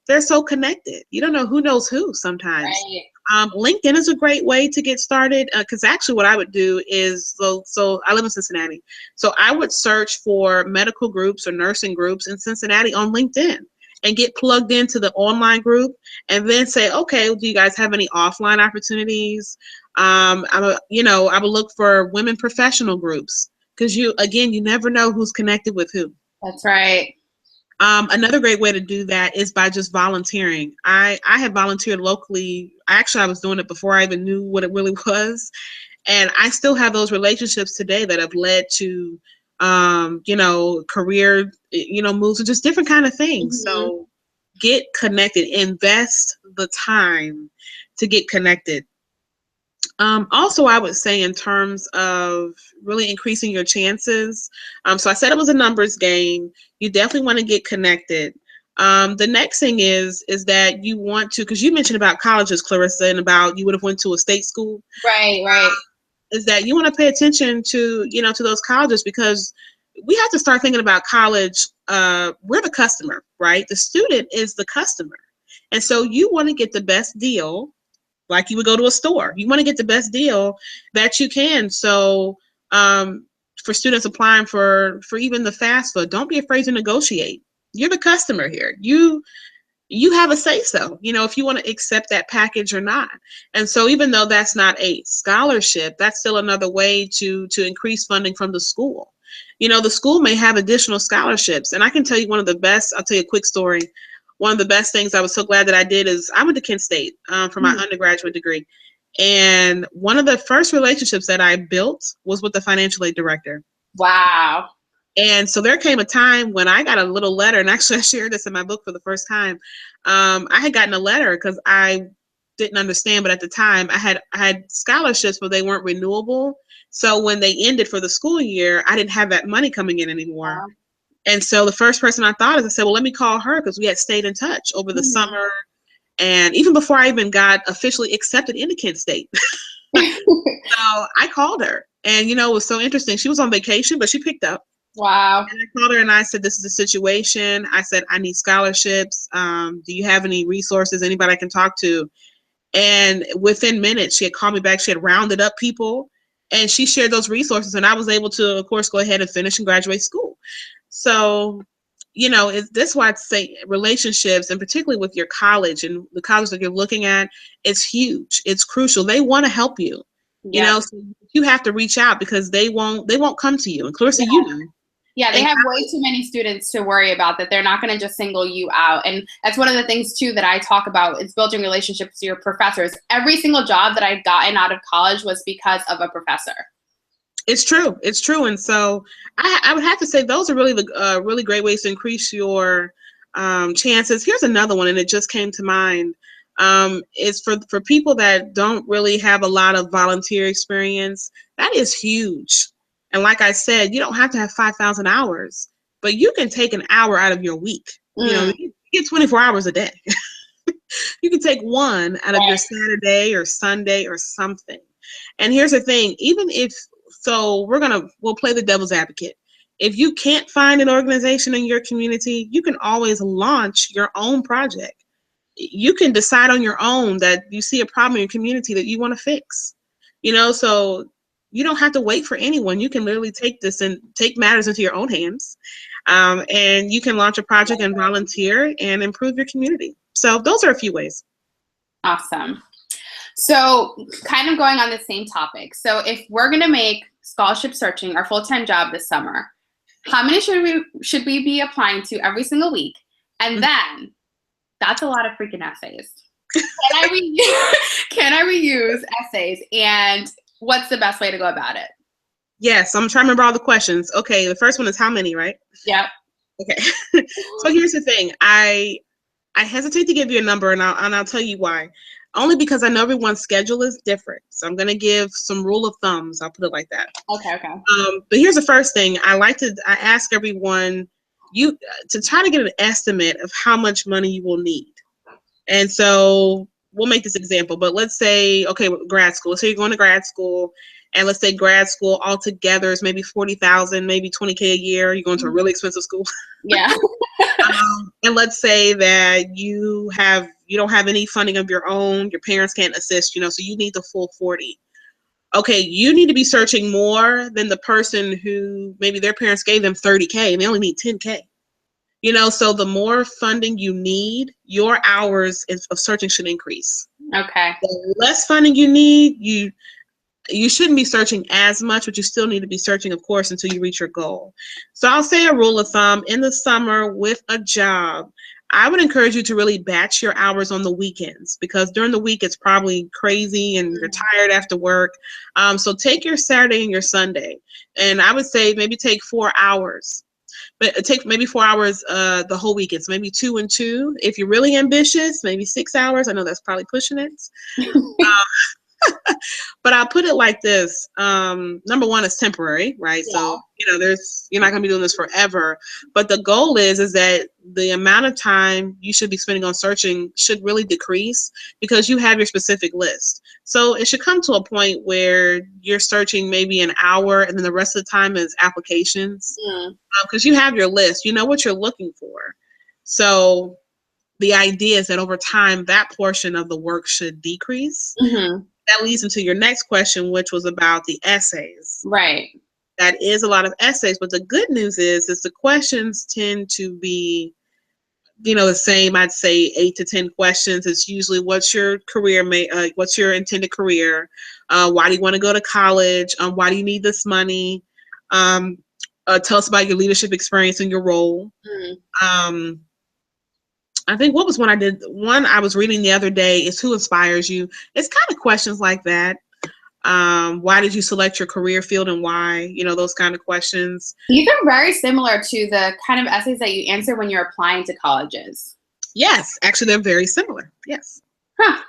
they're so connected. You don't know who knows who sometimes. Right. LinkedIn is a great way to get started, because actually what I would do is, so I live in Cincinnati. So I would search for medical groups or nursing groups in Cincinnati on LinkedIn and get plugged into the online group, and then say, okay, do you guys have any offline opportunities? I would look for women professional groups, because you never know who's connected with who. That's right. Another great way to do that is by just volunteering. I have volunteered locally. Actually, I was doing it before I even knew what it really was. And I still have those relationships today that have led to, career, moves, and just different kind of things. Mm-hmm. So get connected, invest the time to get connected. Also, I would say in terms of really increasing your chances. So I said it was a numbers game. You definitely want to get connected. The next thing is that you want to, because you mentioned about colleges, Clarissa, and about you would have went to a state school. Right, right. Is that you want to pay attention to, to those colleges, because we have to start thinking about college. We're the customer, right? The student is the customer. And so you want to get the best deal, like you would go to a store. You want to get the best deal that you can. So for students applying for even the FAFSA, don't be afraid to negotiate. You're the customer here. You have a say so, if you want to accept that package or not. And so even though that's not a scholarship, that's still another way to increase funding from the school. The school may have additional scholarships. And I can tell you one of the best, I'll tell you a quick story. One of the best things I was so glad that I did is I went to Kent State for my undergraduate degree. And one of the first relationships that I built was with the financial aid director. Wow. And so there came a time when I got a little letter, and actually I shared this in my book for the first time. I had gotten a letter because I didn't understand, but at the time I had scholarships, but they weren't renewable. So when they ended for the school year, I didn't have that money coming in anymore. Wow. And so the first person I thought is, I said, well, let me call her, because we had stayed in touch over the summer. And even before I even got officially accepted into Kent State. So I called her, and, it was so interesting. She was on vacation, but she picked up. Wow. And I called her and I said, this is the situation. I said, I need scholarships. Do you have any resources, anybody I can talk to? And within minutes, she had called me back. She had rounded up people, and she shared those resources. And I was able to, of course, go ahead and finish and graduate school. So, that's why I'd say relationships, and particularly with your college and the college that you're looking at, it's huge. It's crucial. They want to help you. So you have to reach out, because they won't come to you. And Clarissa, Yeah, they have way too many students to worry about that they're not going to just single you out. And that's one of the things, too, that I talk about is building relationships with your professors. Every single job that I've gotten out of college was because of a professor. It's true. It's true. And so I would have to say those are really the really great ways to increase your chances. Here's another one, and it just came to mind. Is for people that don't really have a lot of volunteer experience. That is huge. And like I said, you don't have to have 5,000 hours, but you can take an hour out of your week. You get 24 hours a day. You can take one out of your Saturday or Sunday or something. And here's the thing, we'll play the devil's advocate. If you can't find an organization in your community, you can always launch your own project. You can decide on your own that you see a problem in your community that you want to fix. So you don't have to wait for anyone. You can literally take matters into your own hands, and you can launch a project and volunteer and improve your community. So those are a few ways. Awesome. So kind of going on the same topic. So if we're going to make scholarship searching our full-time job this summer, how many should we be applying to every single week? And then that's a lot of freaking essays. Can I reuse essays? And what's the best way to go about it? Yes, I'm trying to remember all the questions. Okay, the first one is how many, right? Yep. Okay. So here's the thing. I hesitate to give you a number, and I'll tell you why. Only because I know everyone's schedule is different. So I'm going to give some rule of thumbs. I'll put it like that. Okay. But here's the first thing. I ask everyone to try to get an estimate of how much money you will need. And so we'll make this example, but let's say, okay, grad school. So you're going to grad school, and let's say grad school altogether is maybe 40,000, maybe 20K a year. You're going to a really expensive school. Yeah. And let's say that you don't have any funding of your own. Your parents can't assist, so you need the full 40. Okay, you need to be searching more than the person who maybe their parents gave them 30K and they only need 10K. So the more funding you need, your hours of searching should increase. Okay. The less funding you need, you shouldn't be searching as much, but you still need to be searching, of course, until you reach your goal. So I'll say a rule of thumb: in the summer with a job, I would encourage you to really batch your hours on the weekends, because during the week it's probably crazy and you're tired after work. So take your Saturday and your Sunday, and I would say maybe take 4 hours. But take maybe 4 hours the whole weekend. So maybe 2 and 2. If you're really ambitious, maybe 6 hours. I know that's probably pushing it. But I'll put it like this. Number one, it's temporary, right? Yeah. So, you're not going to be doing this forever. But the goal is that the amount of time you should be spending on searching should really decrease because you have your specific list. So it should come to a point where you're searching maybe an hour and then the rest of the time is applications. Because you have your list, you know what you're looking for. So the idea is that over time, that portion of the work should decrease. Mm-hmm. That leads into your next question, which was about the essays. Right. That is a lot of essays, but the good news is the questions tend to be, the same. I'd say 8 to 10 questions. It's usually what's your career, what's your intended career, why do you want to go to college, why do you need this money, tell us about your leadership experience and your role. I think what was one I was reading the other day is who inspires you. It's kind of questions like that. Why did you select your career field and why? Those kind of questions. These are very similar to the kind of essays that you answer when you're applying to colleges. Yes, actually, they're very similar. Yes. Huh.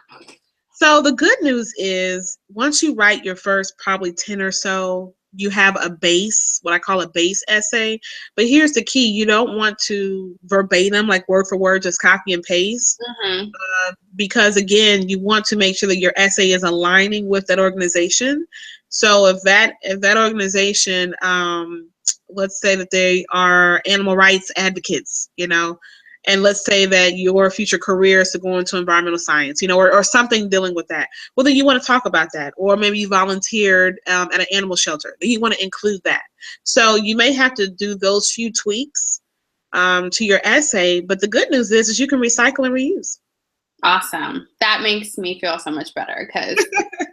So the good news is once you write your first probably 10 or so, you have a base, what I call a base essay. But here's the key. You don't want to verbatim, like word for word, just copy and paste. Mm-hmm. Because, again, you want to make sure that your essay is aligning with that organization. So if that organization, let's say that they are animal rights advocates, and let's say that your future career is to go into environmental science, or something dealing with that. Well, then you want to talk about that. Or maybe you volunteered at an animal shelter. Then you want to include that. So you may have to do those few tweaks to your essay. But the good news is you can recycle and reuse. Awesome. That makes me feel so much better because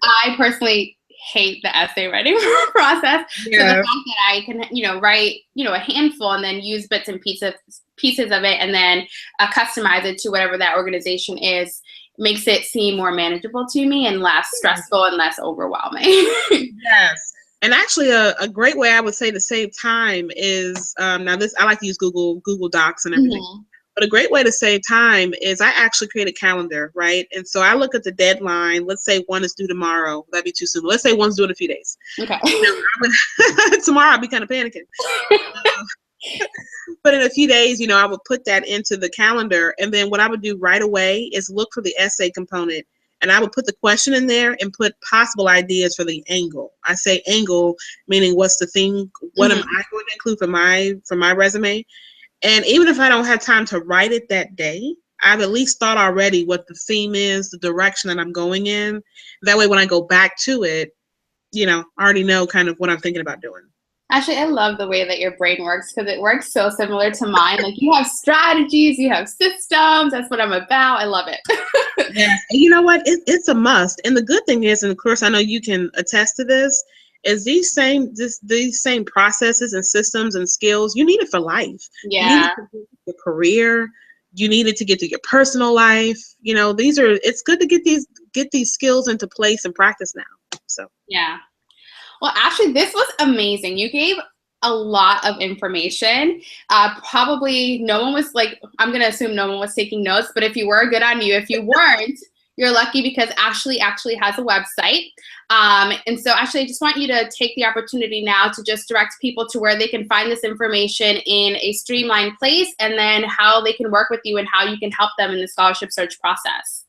I personally hate the essay writing process. Yeah. So the fact that I can, write, a handful and then use bits and pieces of it and then customize it to whatever that organization is makes it seem more manageable to me and less stressful and less overwhelming. Yes. And actually a great way I would say to save time is, now this, I like to use Google Docs and everything. Mm-hmm. But a great way to save time is I actually create a calendar, right? And so I look at the deadline. Let's say one is due tomorrow. That'd be too soon. Let's say one's due in a few days. Okay. Tomorrow I'll be kind of panicking. But in a few days, I would put that into the calendar. And then what I would do right away is look for the essay component. And I would put the question in there and put possible ideas for the angle. I say angle, meaning what's the thing, what am I going to include for my resume? And even if I don't have time to write it that day, I've at least thought already what the theme is, the direction that I'm going in. That way, when I go back to it, I already know kind of what I'm thinking about doing. Actually, I love the way that your brain works because it works so similar to mine. Like you have strategies, you have systems. That's what I'm about. I love it. Yeah. And you know what? It's a must. And the good thing is, and of course, I know you can attest to this, is these same processes and systems and skills, you need it for life. Yeah. You need it for your career. You need it to get to your personal life. It's good to get these skills into place and practice now. So yeah. Well, actually, this was amazing. You gave a lot of information. Probably no one was I'm going to assume no one was taking notes, but if you were, good on you. If you weren't, you're lucky because Ashley actually has a website. And so Ashley, I just want you to take the opportunity now to just direct people to where they can find this information in a streamlined place and then how they can work with you and how you can help them in the scholarship search process.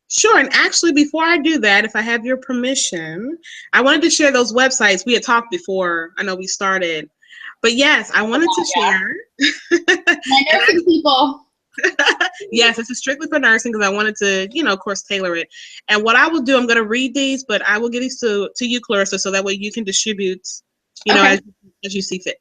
Sure. And actually, before I do that, if I have your permission, I wanted to share those websites. We had talked before. I know we started. But yes, I wanted to share. My nursing people. Yes, this is strictly for nursing because I wanted to, of course, tailor it. And what I will do, I'm going to read these, but I will give these to you, Clarissa, so that way you can distribute, as you see fit.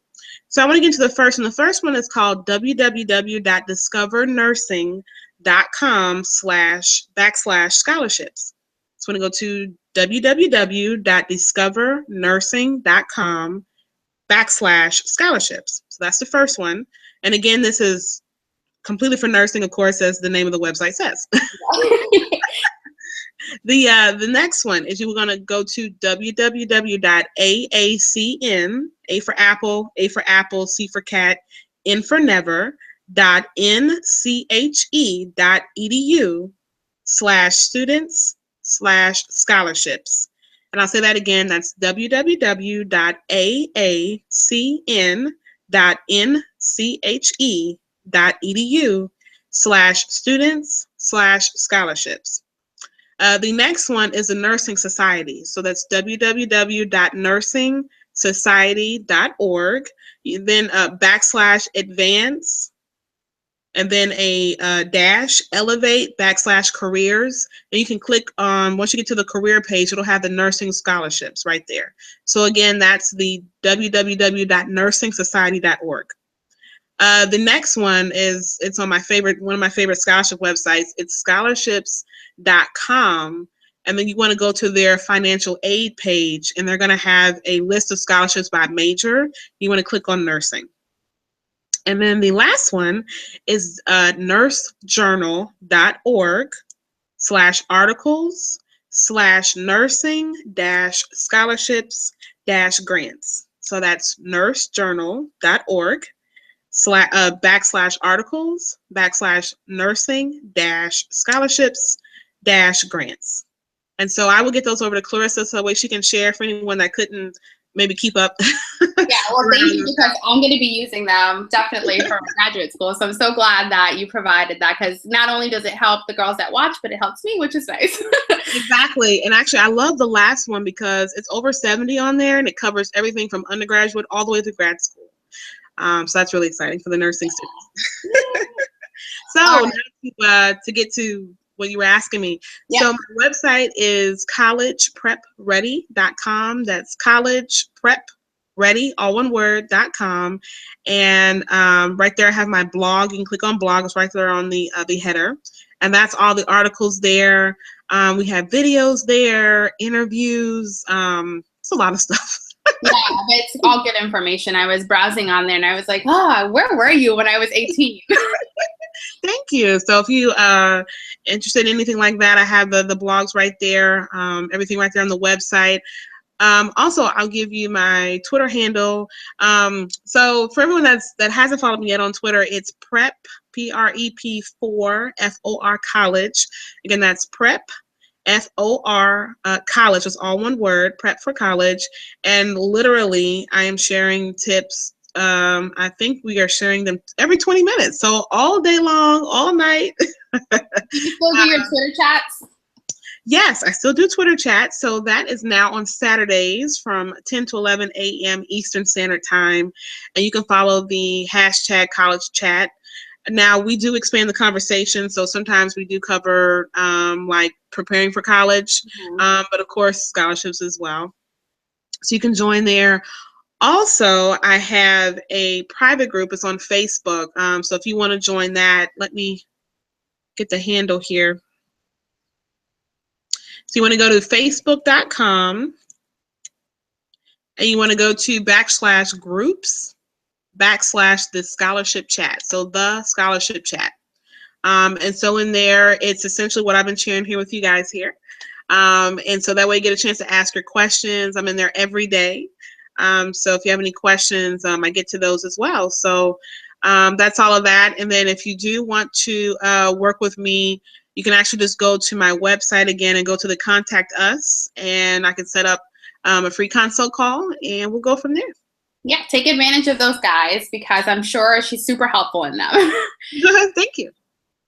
So I want to get to the first one. The first one is called www.discovernursing.com/scholarships. So I'm going to go to www.discovernursing.com/scholarships. So that's the first one. And again, this is completely for nursing, of course, as the name of the website says. The next one is you're going to go to www.aacn, A for apple, C for cat, N for never, .nche.edu/students/ www.aacn.scholarships. And I'll say that again, that's www.aacn.nche.edu/students/scholarships. The next one is the Nursing Society. So that's www.nursingsociety.org. Then /advance, and then a dash elevate /careers. And you can click on, once you get to the career page, it'll have the nursing scholarships right there. So again, that's the www.nursingsociety.org. The next one is, it's on one of my favorite scholarship websites. It's scholarships.com. And then you want to go to their financial aid page, and they're going to have a list of scholarships by major. You want to click on nursing. And then the last one is nursejournal.org/articles/nursing-scholarships-grants. So that's nursejournal.org /articles/nursing-scholarships-grants. And so I will get those over to Clarissa so that way she can share for anyone that couldn't maybe keep up. Yeah, well, thank you, because I'm going to be using them definitely for graduate school. So I'm so glad that you provided that, because not only does it help the girls that watch, but it helps me, which is nice. Exactly. And actually, I love the last one because it's over 70 on there, and it covers everything from undergraduate all the way to grad school. So that's really exciting for the nursing students. So now to get to what you were asking me. Yeah. So my website is collegeprepready.com. That's collegeprepready, all one word, .com. And right there I have my blog. You can click on blog. It's right there on the header. And that's all the articles there. We have videos there, interviews. It's a lot of stuff. Yeah, it's all good information. I was browsing on there and I was like, where were you when I was 18? Thank you. So if you are interested in anything like that, I have the blogs right there, everything right there on the website. Also, I'll give you my Twitter handle. So for everyone that hasn't followed me yet on Twitter, it's prep, PREP4 FOR college. Again, that's prep FOR college. It's all one word, prep for college. And literally, I am sharing tips. I think we are sharing them every 20 minutes. So all day long, all night. You still do your Twitter chats? Yes, I still do Twitter chats. So that is now on Saturdays from 10 to 11 a.m. Eastern Standard Time. And you can follow the hashtag college chat. Now, we do expand the conversation. So sometimes we do cover like preparing for college, but of course, scholarships as well. So you can join there. Also, I have a private group. It's on Facebook. So if you want to join that, let me get the handle here. So you want to go to facebook.com and you want to go to /groups /the scholarship chat. So the scholarship chat. And so in there, it's essentially what I've been sharing here with you guys here. And so that way you get a chance to ask your questions. I'm in there every day. So if you have any questions, I get to those as well. So that's all of that. And then if you do want to work with me, you can actually just go to my website again and go to the Contact Us, and I can set up a free consult call, and we'll go from there. Yeah, take advantage of those guys, because I'm sure she's super helpful in them. Thank you.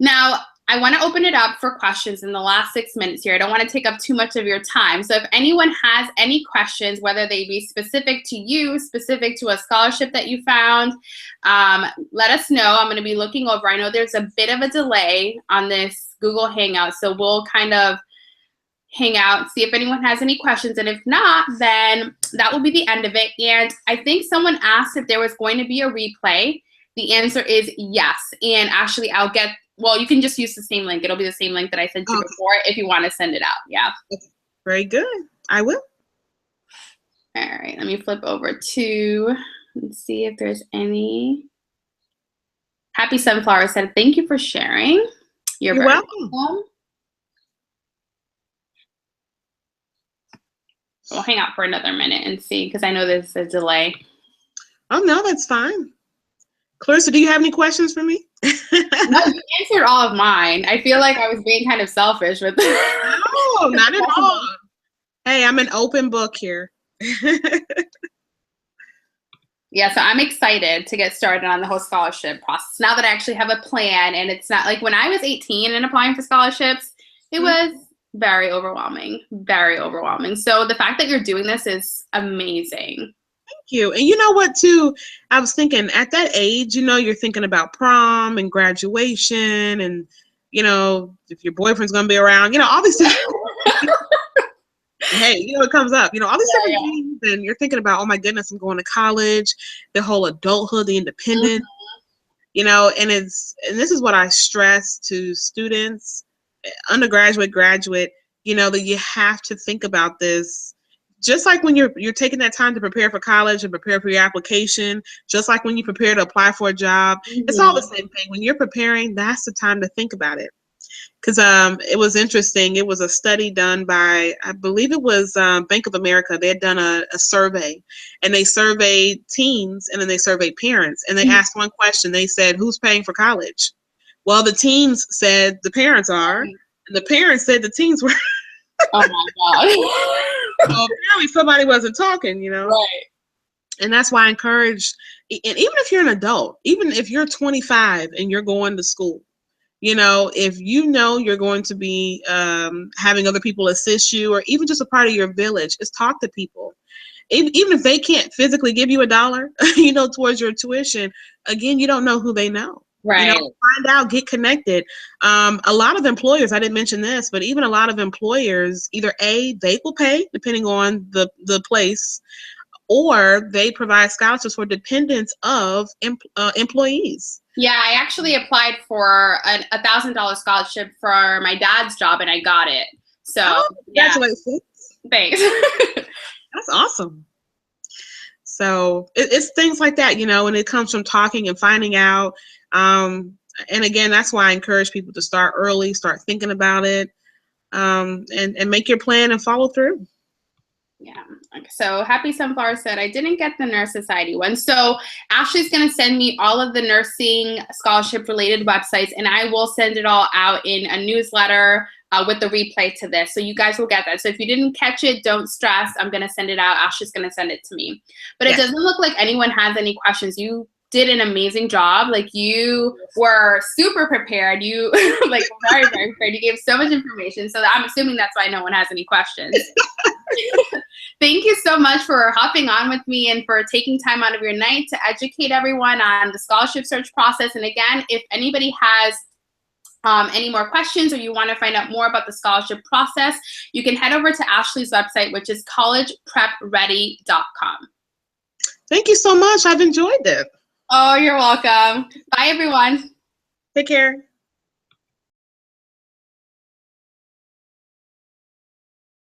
Now, I want to open it up for questions in the last 6 minutes here. I don't want to take up too much of your time. So if anyone has any questions, whether they be specific to you, specific to a scholarship that you found, let us know. I'm going to be looking over. I know there's a bit of a delay on this Google Hangout, so we'll kind of hang out, see if anyone has any questions. And if not, then that will be the end of it. And I think someone asked if there was going to be a replay. The answer is yes. And actually, well, you can just use the same link. It'll be the same link that I sent you before if you want to send it out. Yeah. Very good. I will. All right. Let me flip over to, let's see if there's any. Happy Sunflower said, thank you for sharing. You're very welcome. We'll hang out for another minute and see, because I know there's a delay. Oh, no, that's fine. Clarissa, do you have any questions for me? No, you answered all of mine. I feel like I was being kind of selfish with No, not at all. Hey, I'm an open book here. Yeah, so I'm excited to get started on the whole scholarship process now that I actually have a plan, and it's not like when I was 18 and applying for scholarships, it was very overwhelming, very overwhelming. So the fact that you're doing this is amazing. Thank you. And you know what, too? I was thinking at that age, you're thinking about prom and graduation and, if your boyfriend's going to be around, all these different hey, it comes up, all these different things, and you're thinking about, oh my goodness, I'm going to college, the whole adulthood, the independence, and this is what I stress to students, undergraduate, graduate, that you have to think about this. Just like when you're taking that time to prepare for college and prepare for your application, just like when you prepare to apply for a job, it's all the same thing. When you're preparing, that's the time to think about it. Because it was interesting. It was a study done by, I believe it was Bank of America. They had done a survey, and they surveyed teens, and then they surveyed parents, and they asked one question. They said, who's paying for college? Well, the teens said the parents are, and the parents said the teens were. Oh my God. Well, apparently somebody wasn't talking, Right. And that's why I encourage, and even if you're an adult, even if you're 25 and you're going to school, if you're going to be having other people assist you, or even just a part of your village, is talk to people. Even if they can't physically give you $1, towards your tuition, again, you don't know who they know. Right. Find out, get connected. A lot of employers, I didn't mention this, but even a lot of employers, either they will pay, depending on the place, or they provide scholarships for dependents of employees. Yeah, I actually applied for a $1,000 scholarship for my dad's job, and I got it. So, congratulations. Yeah. Thanks. That's awesome. So it's things like that, and it comes from talking and finding out. And again, that's why I encourage people to start early, start thinking about it, and make your plan and follow through. Yeah. So Happy Sunflower said, I didn't get the Nurse Society one. So Ashley's going to send me all of the nursing scholarship related websites, and I will send it all out in a newsletter with the replay to this. So you guys will get that. So if you didn't catch it, don't stress. I'm going to send it out. Ashley's going to send it to me. But it doesn't look like anyone has any questions. You did an amazing job. Like, you were super prepared. You like very, very prepared. You gave so much information. So I'm assuming that's why no one has any questions. Thank you so much for hopping on with me and for taking time out of your night to educate everyone on the scholarship search process. And again, if anybody has any more questions, or you want to find out more about the scholarship process, you can head over to Ashley's website, which is collegeprepready.com. Thank you so much. I've enjoyed it. Oh, you're welcome. Bye, everyone. Take care.